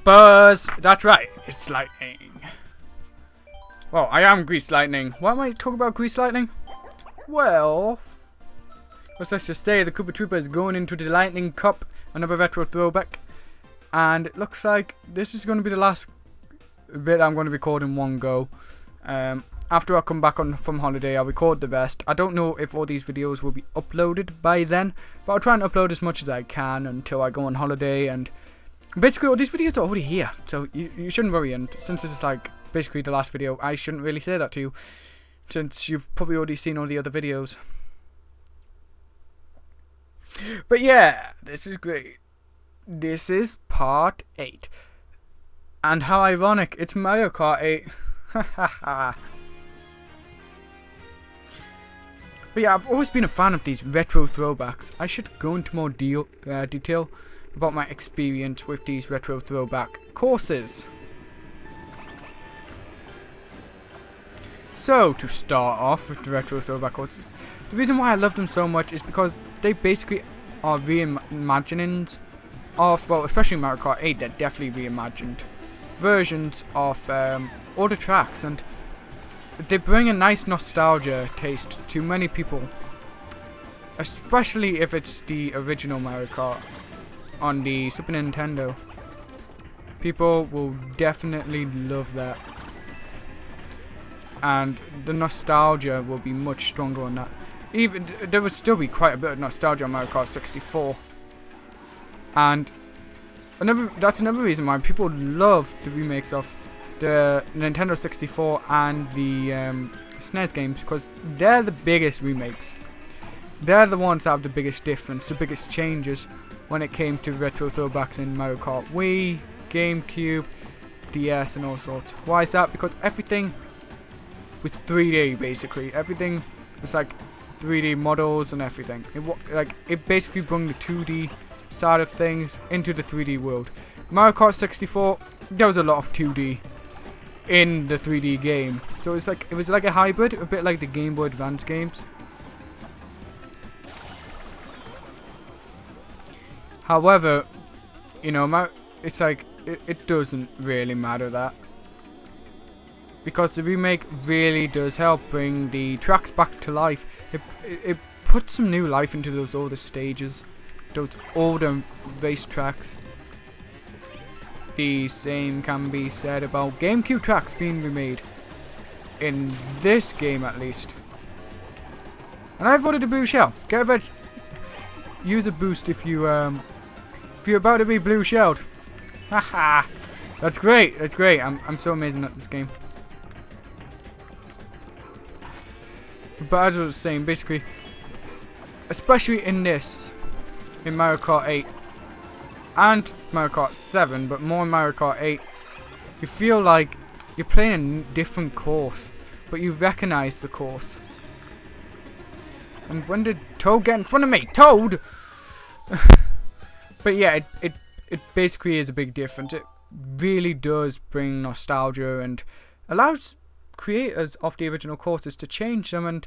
Buzz! That's right, it's lightning. Well, I am Grease Lightning. Why am I talking about Grease Lightning? Well, let's just say the Koopa Troopa is going into the Lightning Cup, another retro throwback. And it looks like this is going to be the last bit I'm going to record in one go. After I come back from holiday, I'll record the rest. I don't know if all these videos will be uploaded by then, but I'll try and upload as much as I can until I go on holiday. And basically all these videos are already here, so you shouldn't worry. And since this is like basically the last video, I shouldn't really say that to you, since you've probably already seen all the other videos. But yeah, this is great. This is part 8. And how ironic, it's Mario Kart 8. But yeah, I've always been a fan of these retro throwbacks. I should go into more detail about my experience with these retro throwback courses. So, to start off with the retro throwback courses, the reason why I love them so much is because they basically are reimaginings of, well, especially Mario Kart 8, they're definitely reimagined versions of all the tracks, and they bring a nice nostalgia taste to many people, especially if it's the original Mario Kart on the Super Nintendo. People will definitely love that, and the nostalgia will be much stronger on that. Even there would still be quite a bit of nostalgia on Mario Kart 64, and that's another reason why people love the remakes of the Nintendo 64 and the SNES games, because they're the biggest remakes. They're the ones that have the biggest difference, the biggest changes when it came to retro throwbacks in Mario Kart Wii, GameCube, DS and all sorts. Why is that? Because everything was 3D basically. Everything was like 3D models and everything. It basically brought the 2D side of things into the 3D world. Mario Kart 64, there was a lot of 2D in the 3D game, so it was like a hybrid, a bit like the Game Boy Advance games. However, you know, it's like it doesn't really matter that, because the remake really does help bring the tracks back to life. It puts some new life into those older stages, those older race tracks. The same can be said about GameCube tracks being remade, in this game at least. And I voted a blue shell. Use a boost if you're about to be blue shelled. Haha, that's great. That's great. I'm so amazing at this game. But as I was saying, basically, especially in Mario Kart 8 and Mario Kart 7, but more in Mario Kart 8, you feel like you're playing a different course, but you recognize the course. And when did Toad get in front of me? Toad! But yeah, it basically is a big difference. It really does bring nostalgia and allows creators of the original courses to change them, and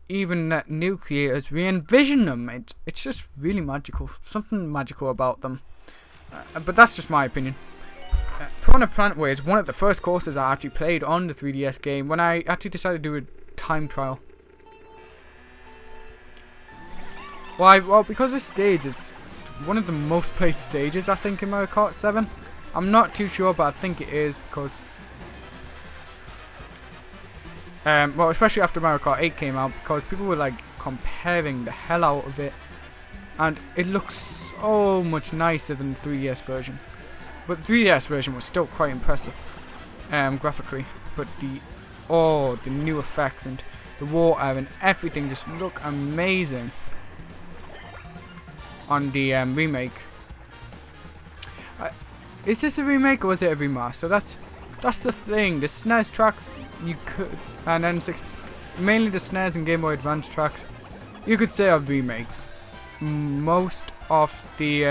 even let new creators re-envision them. It's just really magical. Something magical about them. But that's just my opinion. Piranha Plant Way is one of the first courses I actually played on the 3DS game when I actually decided to do a time trial. Why? Well, because this stage is one of the most played stages, I think, in Mario Kart 7. I'm not too sure, but I think it is, because well, especially after Mario Kart 8 came out, because people were like comparing the hell out of it, and it looks so much nicer than the 3DS version. But the 3DS version was still quite impressive graphically, but the new effects and the water and everything just look amazing on the remake. Is this a remake or is it a remaster? That's the thing. The SNES tracks you could, and then mainly the SNES and Game Boy Advance tracks, you could say are remakes. Most of the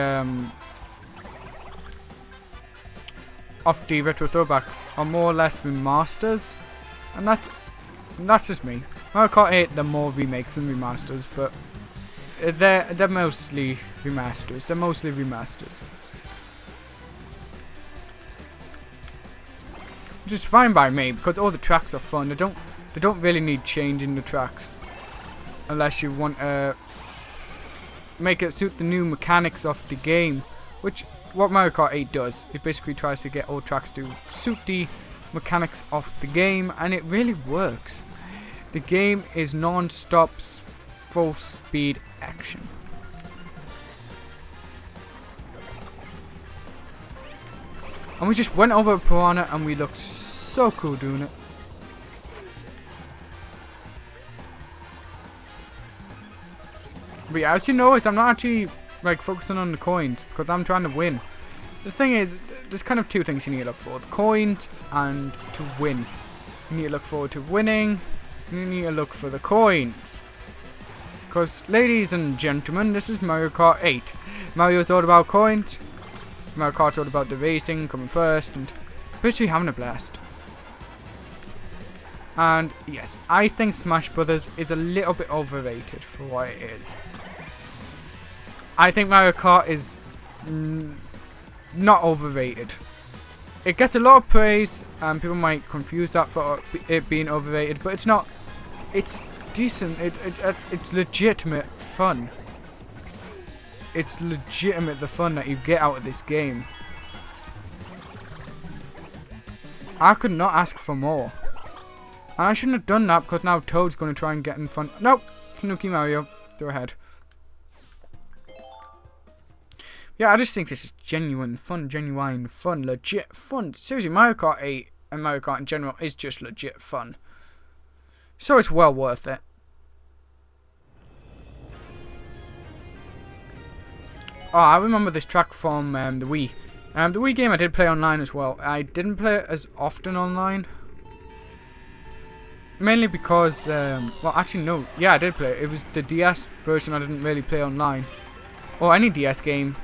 retro throwbacks are more or less remasters, and that's just me. Mario Kart 8, they're more remakes than remasters, but they're mostly remasters. which is fine by me because all the tracks are fun. They don't really need changing the tracks unless you want to make it suit the new mechanics of the game, which what Mario Kart 8 does. It basically tries to get all tracks to suit the mechanics of the game, and it really works. The game is non-stop full speed action. And we just went over a piranha and we looked so cool doing it. But yeah, as you notice, I'm not actually like focusing on the coins because I'm trying to win. The thing is, there's kind of two things you need to look for: the coins and to win. You need to look forward to winning, and you need to look for the coins. Because, ladies and gentlemen, this is Mario Kart 8. Mario's all about coins. Mario Kart's all about the racing, coming first, and basically having a blast. And yes, I think Smash Brothers is a little bit overrated for what it is. I think Mario Kart is not overrated. It gets a lot of praise, and people might confuse that for it being overrated, but it's not. It's decent. It's legitimate fun. It's legitimate the fun that you get out of this game. I could not ask for more. And I shouldn't have done that because now Toad's going to try and get in front. Nope, Tanuki Mario, go ahead. Yeah, I just think this is genuine fun, legit fun. Seriously, Mario Kart 8 and Mario Kart in general is just legit fun. So it's well worth it. Oh, I remember this track from the Wii. The Wii game I did play online as well. I didn't play it as often online. Mainly because, well actually no, yeah I did play it. It was the DS version I didn't really play online. Or any DS game.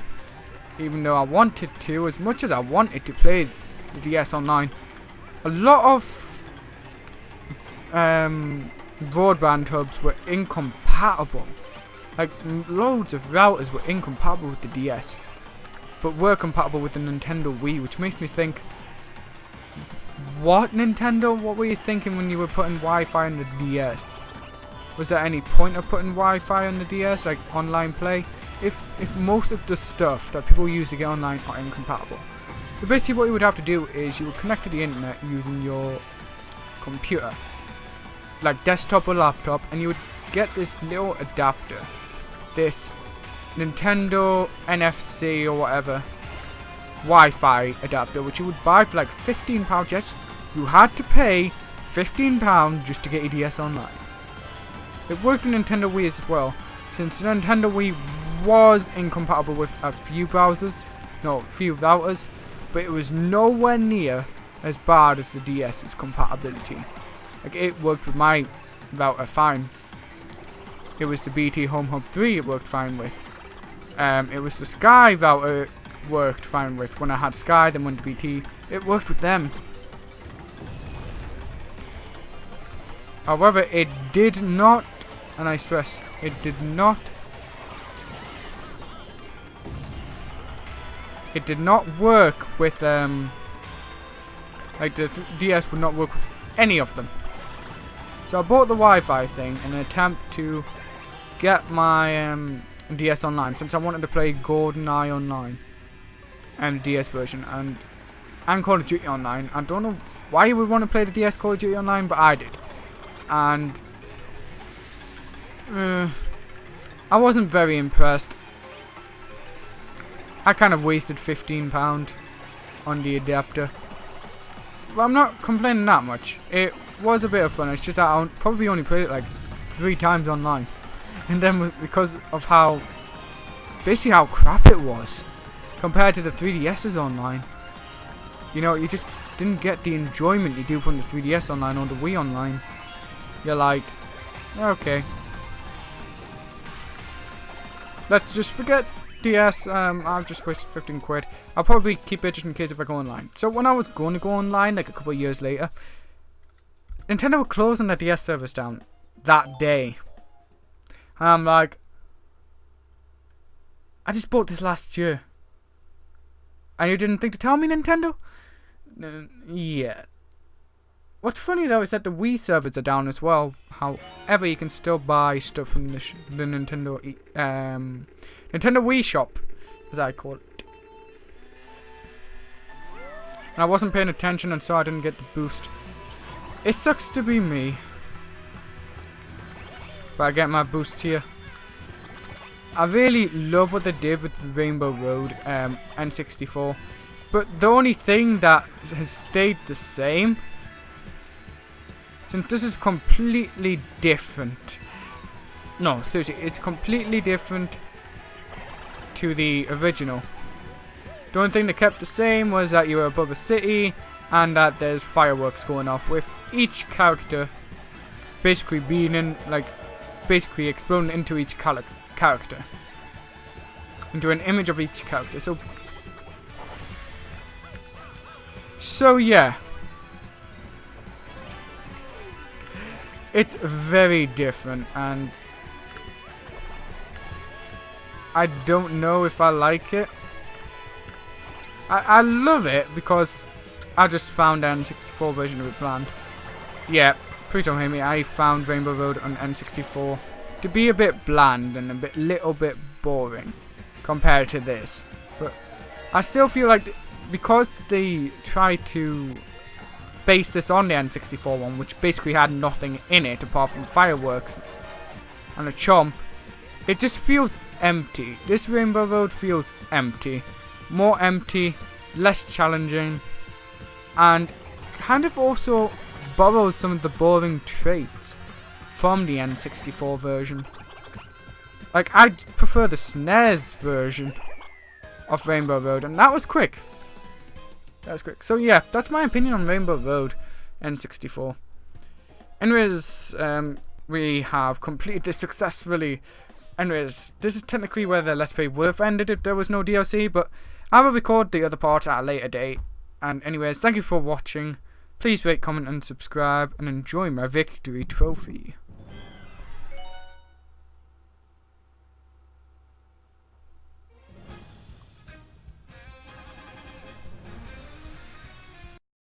Even though I wanted to, as much as I wanted to play the DS online. A lot of broadband hubs were incompatible. Like, loads of routers were incompatible with the DS. But were compatible with the Nintendo Wii, which makes me think, what, Nintendo? What were you thinking when you were putting Wi-Fi on the DS? Was there any point of putting Wi-Fi on the DS, like online play? If most of the stuff that people use to get online are incompatible. But basically what you would have to do is you would connect to the internet using your computer. Like desktop or laptop, and you would get this little adapter. This Nintendo NFC or whatever Wi-Fi adapter, which you would buy for like £15. Yes, you had to pay £15 just to get your DS online. It worked with Nintendo Wii as well, since the Nintendo Wii was incompatible with a few routers, but it was nowhere near as bad as the DS's compatibility. Like, it worked with my router fine. It was the BT Home Hub 3 it worked fine with. It was the Sky router it worked fine with. When I had Sky, then went to BT, it worked with them. However, it did not, and I stress, it did not work with, like the DS would not work with any of them. So I bought the Wi-Fi thing in an attempt to get my DS online, since I wanted to play GoldenEye online and the DS version and Call of Duty online. I don't know why you would want to play the DS Call of Duty online, but I did. And I wasn't very impressed. I kind of wasted £15 on the adapter. But I'm not complaining that much. It was a bit of fun. It's just that I probably only played it like 3 times online. And then because of basically how crap it was compared to the 3DS's online. You know, you just didn't get the enjoyment you do from the 3DS online or the Wii online. You're like, okay, let's just forget DS. I've just wasted 15 quid. I'll probably keep it just in case if I go online. So when I was going to go online, like a couple of years later, Nintendo were closing the DS service down that day. And I'm like, I just bought this last year. And you didn't think to tell me, Nintendo? Yeah. What's funny though is that the Wii servers are down as well. However, you can still buy stuff from the Nintendo Nintendo Wii shop, as I call it. And I wasn't paying attention, and so I didn't get the boost. It sucks to be me, but I get my boost here. I really love what they did with the Rainbow Road N64, but the only thing that has stayed the same, since this is completely different. No, seriously, it's completely different to the original. The only thing that kept the same was that you were above a city and that there's fireworks going off, with each character basically being in, like, basically exploding into each character. Into an image of each character. So yeah. It's very different, and I don't know if I like it. I love it because I just found the N64 version of it planned. Yeah, please don't hate me. I found Rainbow Road on N64 to be a bit bland and a little bit boring compared to this. But I still feel like because they tried to base this on the N64 one, which basically had nothing in it apart from fireworks and a chomp, it just feels empty. This Rainbow Road feels empty. More empty, less challenging, and kind of also borrows some of the boring traits from the N64 version. Like, I prefer the SNES version of Rainbow Road, and that was quick. That was quick. So yeah, that's my opinion on Rainbow Road N64. Anyways, we have completed this successfully. Anyways, this is technically where the Let's Play would have ended if there was no DLC, but I will record the other part at a later date. And anyways, thank you for watching. Please rate, comment and subscribe, and enjoy my victory trophy.